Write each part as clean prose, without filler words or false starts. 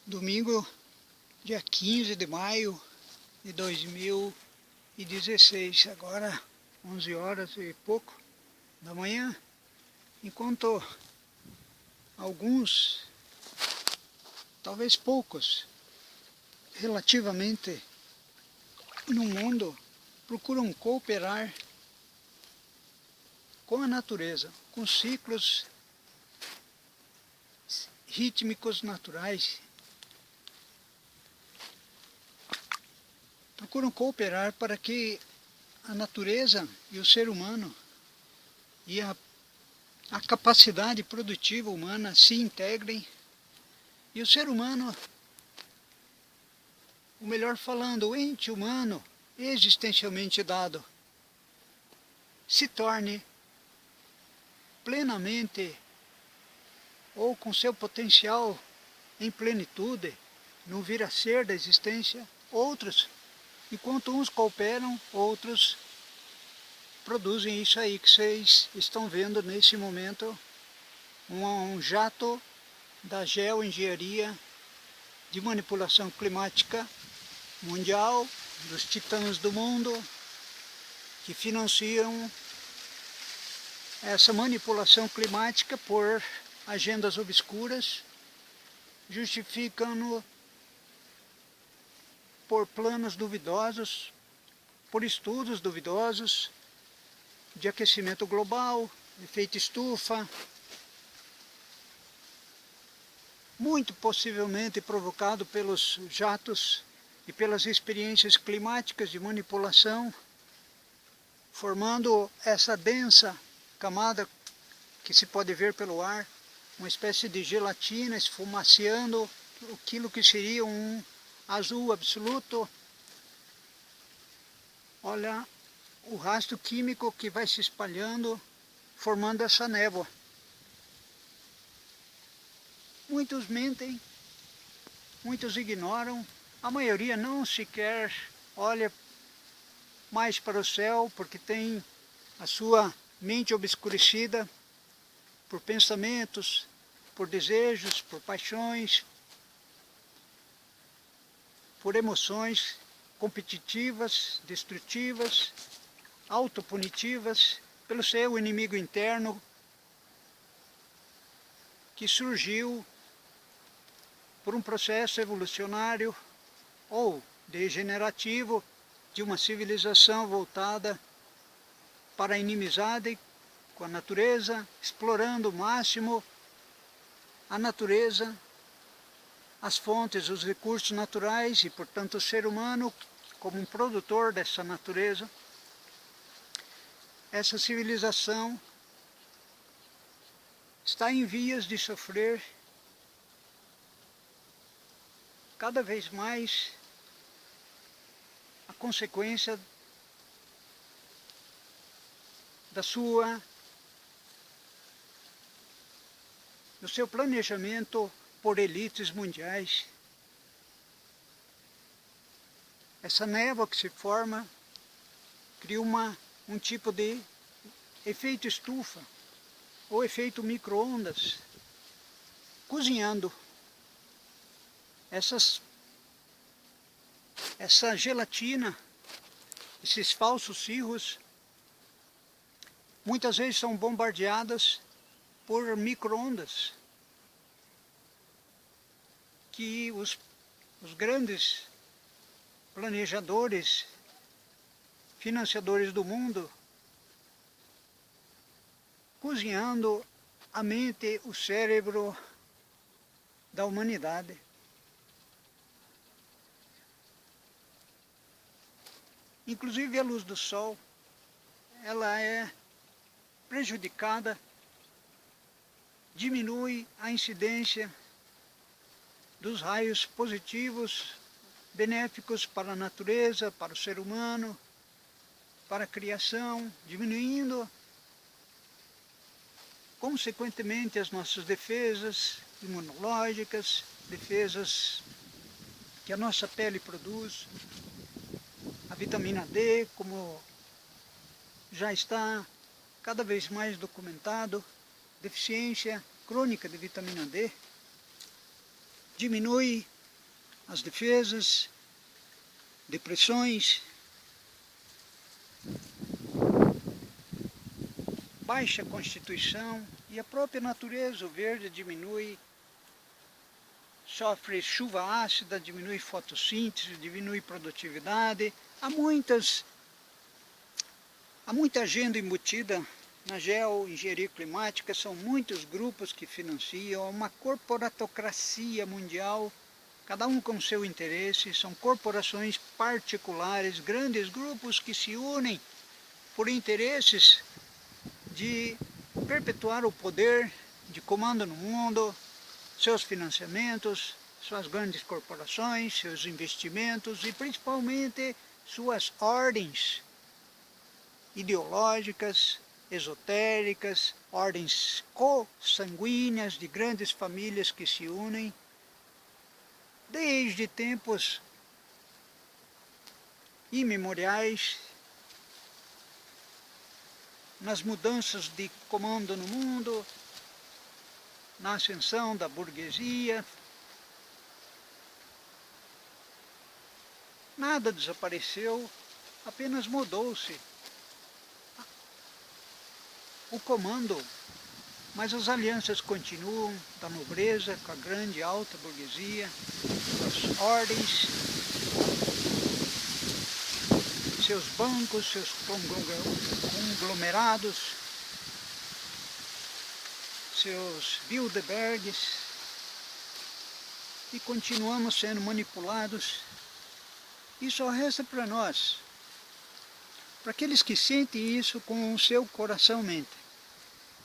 Domingo, dia 15 de maio de 2016, agora 11 horas e pouco da manhã, enquanto alguns, talvez poucos, relativamente no mundo, procuram cooperar com a natureza, com ciclos rítmicos naturais. Procuram cooperar para que a natureza e o ser humano e a capacidade produtiva humana se integrem e o ser humano, ou melhor falando, o ente humano existencialmente dado, se torne plenamente ou com seu potencial em plenitude, não vir a ser da existência, outros, enquanto uns cooperam, outros produzem isso aí que vocês estão vendo nesse momento, um jato da geoengenharia de manipulação climática mundial, dos titãs do mundo, que financiam essa manipulação climática por agendas obscuras, justificando por planos duvidosos, por estudos duvidosos de aquecimento global, efeito estufa, muito possivelmente provocado pelos jatos e pelas experiências climáticas de manipulação, formando essa densa camada que se pode ver pelo ar, uma espécie de gelatina esfumaciando aquilo que seria um azul absoluto. Olha o rastro químico que vai se espalhando, formando essa névoa. Muitos mentem, muitos ignoram, a maioria não sequer olha mais para o céu, porque tem a sua mente obscurecida por pensamentos, por desejos, por paixões, por emoções competitivas, destrutivas, autopunitivas, pelo seu inimigo interno que surgiu por um processo evolucionário ou degenerativo de uma civilização voltada para a inimizade com a natureza, explorando o máximo a natureza, as fontes, os recursos naturais e, portanto, o ser humano como um produtor dessa natureza. Essa civilização está em vias de sofrer cada vez mais a consequência do seu planejamento por elites mundiais. Essa névoa que se forma cria um tipo de efeito estufa ou efeito micro-ondas, cozinhando essa gelatina, esses falsos cirros, muitas vezes são bombardeadas por micro-ondas que os grandes planejadores, financiadores do mundo, cozinhando a mente, o cérebro da humanidade. Inclusive a luz do sol, ela é prejudicada, diminui a incidência dos raios positivos, benéficos para a natureza, para o ser humano, para a criação, diminuindo consequentemente as nossas defesas imunológicas, defesas que a nossa pele produz, a vitamina D, como já está cada vez mais documentado, deficiência crônica de vitamina D, diminui as defesas, depressões, baixa constituição e a própria natureza, o verde diminui, sofre chuva ácida, diminui fotossíntese, diminui produtividade. Há muita agenda embutida na geoengenharia climática, são muitos grupos que financiam, uma corporatocracia mundial, cada um com seu interesse, são corporações particulares, grandes grupos que se unem por interesses de perpetuar o poder de comando no mundo, seus financiamentos, suas grandes corporações, seus investimentos e principalmente suas ordens ideológicas, esotéricas, ordens consanguíneas de grandes famílias que se unem desde tempos imemoriais, nas mudanças de comando no mundo, na ascensão da burguesia. Nada desapareceu, apenas mudou-se o comando, mas as alianças continuam, da nobreza com a grande e alta burguesia, as ordens, seus bancos, seus conglomerados, seus Bilderbergs, e continuamos sendo manipulados. E só resta para nós, para aqueles que sentem isso com o seu coração-mente,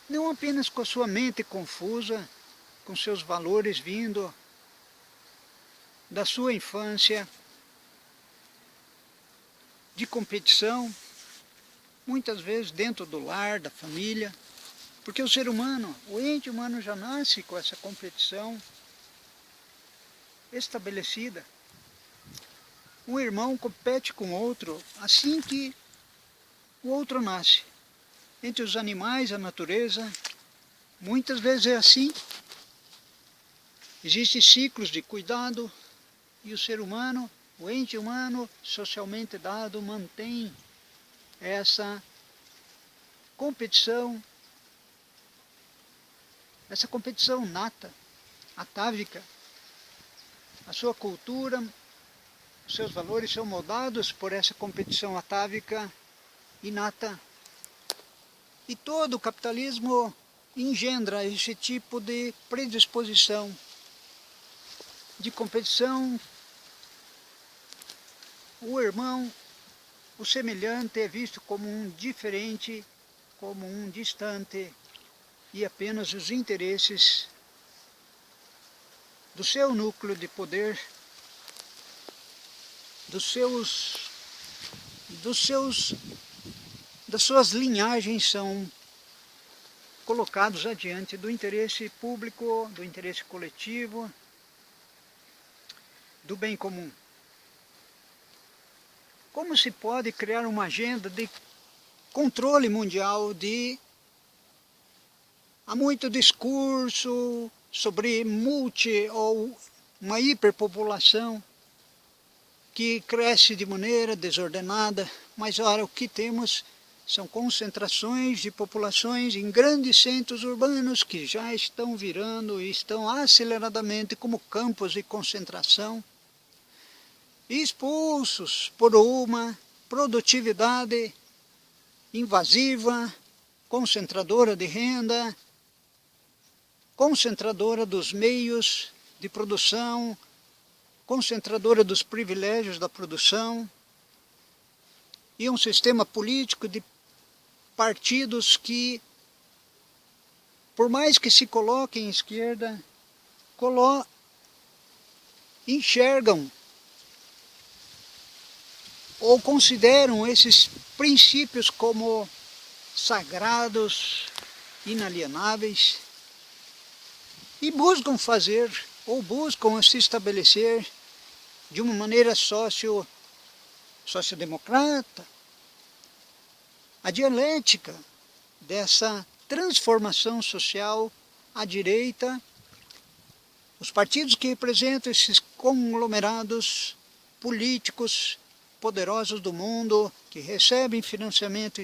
não apenas com a sua mente confusa, com seus valores vindo da sua infância, de competição, muitas vezes dentro do lar, da família, porque o ser humano, o ente humano já nasce com essa competição estabelecida. Um irmão compete com outro assim que o outro nasce. Entre os animais, a natureza, muitas vezes é assim. Existem ciclos de cuidado e o ser humano, o ente humano, socialmente dado, mantém essa competição nata, atávica. A sua cultura, os seus valores são moldados por essa competição atávica inata. E todo o capitalismo engendra esse tipo de predisposição de competição. O irmão, o semelhante é visto como um diferente, como um distante, e apenas os interesses do seu núcleo de poder, das suas linhagens são colocados adiante do interesse público, do interesse coletivo, do bem comum. Como se pode criar uma agenda de controle mundial há muito discurso sobre ou uma hiperpopulação que cresce de maneira desordenada, mas ora, o que temos são concentrações de populações em grandes centros urbanos que já estão virando e estão aceleradamente como campos de concentração, expulsos por uma produtividade invasiva, concentradora de renda, concentradora dos meios de produção, concentradora dos privilégios da produção, e um sistema político de partidos que, por mais que se coloquem à esquerda, enxergam ou consideram esses princípios como sagrados, inalienáveis, e buscam fazer, ou buscam se estabelecer de uma maneira sociodemocrata, a dialética dessa transformação social à direita Os partidos que representam esses conglomerados políticos poderosos do mundo, que recebem financiamento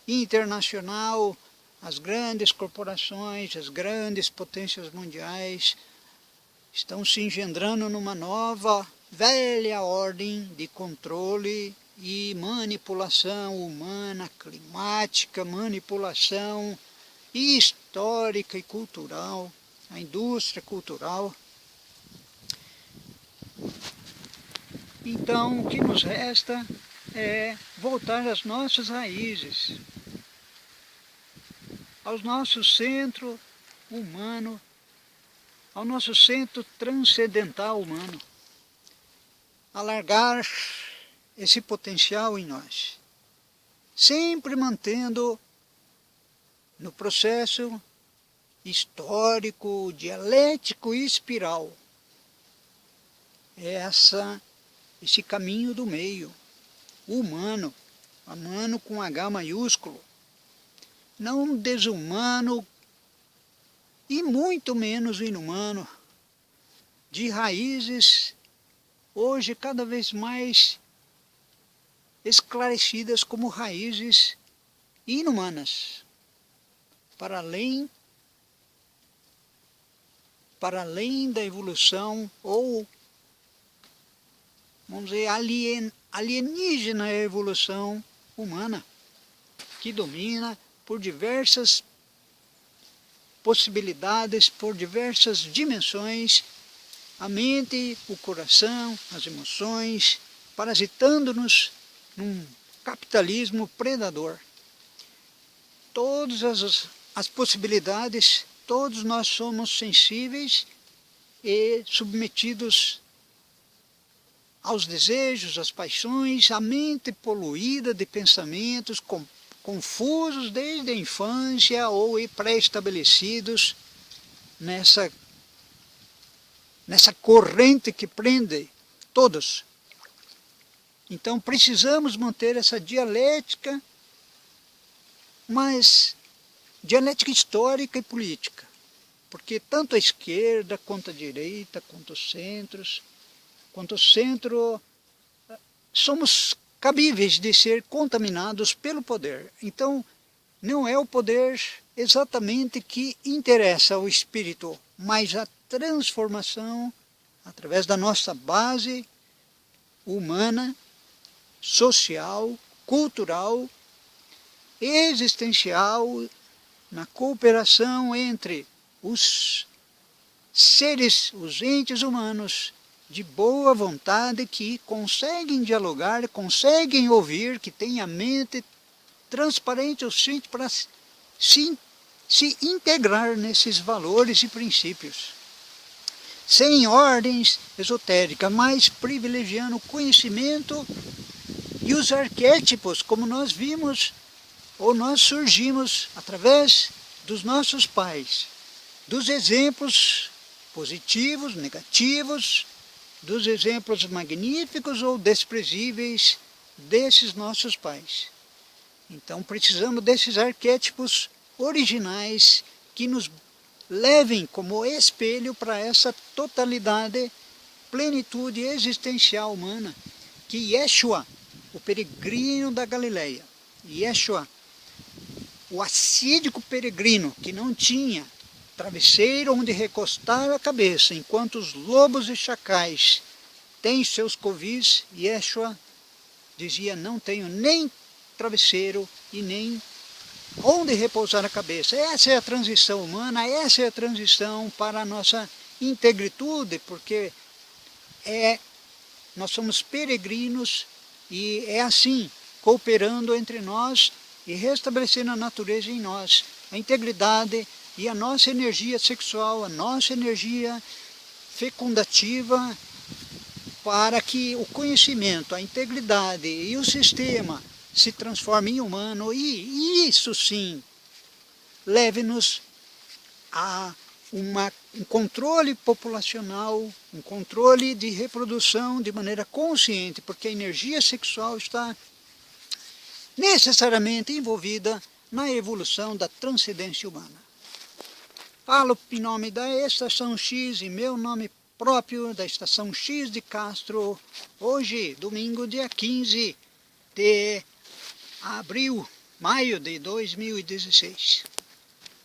internacional, as grandes corporações, as grandes potências mundiais, estão se engendrando numa nova, velha ordem de controle e manipulação humana, climática, manipulação histórica e cultural, a indústria cultural. Então, o que nos resta é voltar às nossas raízes, ao nosso centro humano, ao nosso centro transcendental humano, alargar esse potencial em nós, sempre mantendo no processo histórico, dialético e espiral esse caminho do meio, humano com H maiúsculo, não desumano e muito menos inumano, de raízes hoje cada vez mais esclarecidas como raízes inumanas, para além da evolução ou, vamos dizer, alienígena evolução humana, que domina por diversas possibilidades, por diversas dimensões, a mente, o coração, as emoções, parasitando-nos num capitalismo predador. Todas as possibilidades, todos nós somos sensíveis e submetidos aos desejos, às paixões, à mente poluída de pensamentos confusos desde a infância ou pré-estabelecidos nessa corrente que prende todos. Então precisamos manter essa dialética, mas dialética histórica e política, porque tanto a esquerda, quanto a direita, quanto o centro, somos cabíveis de ser contaminados pelo poder. Então, não é o poder exatamente que interessa ao espírito, mas a transformação através da nossa base humana, social, cultural, existencial, na cooperação entre os seres, os entes humanos, de boa vontade, que conseguem dialogar, conseguem ouvir, que têm a mente transparente o suficiente para se integrar nesses valores e princípios. Sem ordens esotéricas, mas privilegiando o conhecimento e os arquétipos, como nós vimos, ou nós surgimos através dos nossos pais, dos exemplos positivos, negativos, dos exemplos magníficos ou desprezíveis desses nossos pais. Então precisamos desses arquétipos originais que nos levem como espelho para essa totalidade, plenitude existencial humana, que Yeshua, o peregrino da Galileia, Yeshua, o assídico peregrino que não tinha travesseiro onde recostar a cabeça, enquanto os lobos e chacais têm seus covis, Yeshua dizia: não tenho nem travesseiro e nem onde repousar a cabeça. Essa é a transição humana, essa é a transição para a nossa integritude, porque nós somos peregrinos e é assim, cooperando entre nós e restabelecendo a natureza em nós, a integridade e a nossa energia sexual, a nossa energia fecundativa, para que o conhecimento, a integridade e o sistema se transformem em humano, e isso sim leve-nos a um controle populacional, um controle de reprodução de maneira consciente, porque a energia sexual está necessariamente envolvida na evolução da transcendência humana. Falo em nome da Estação X e meu nome próprio da Estação X de Castro, hoje, domingo, dia 15 de maio de 2016.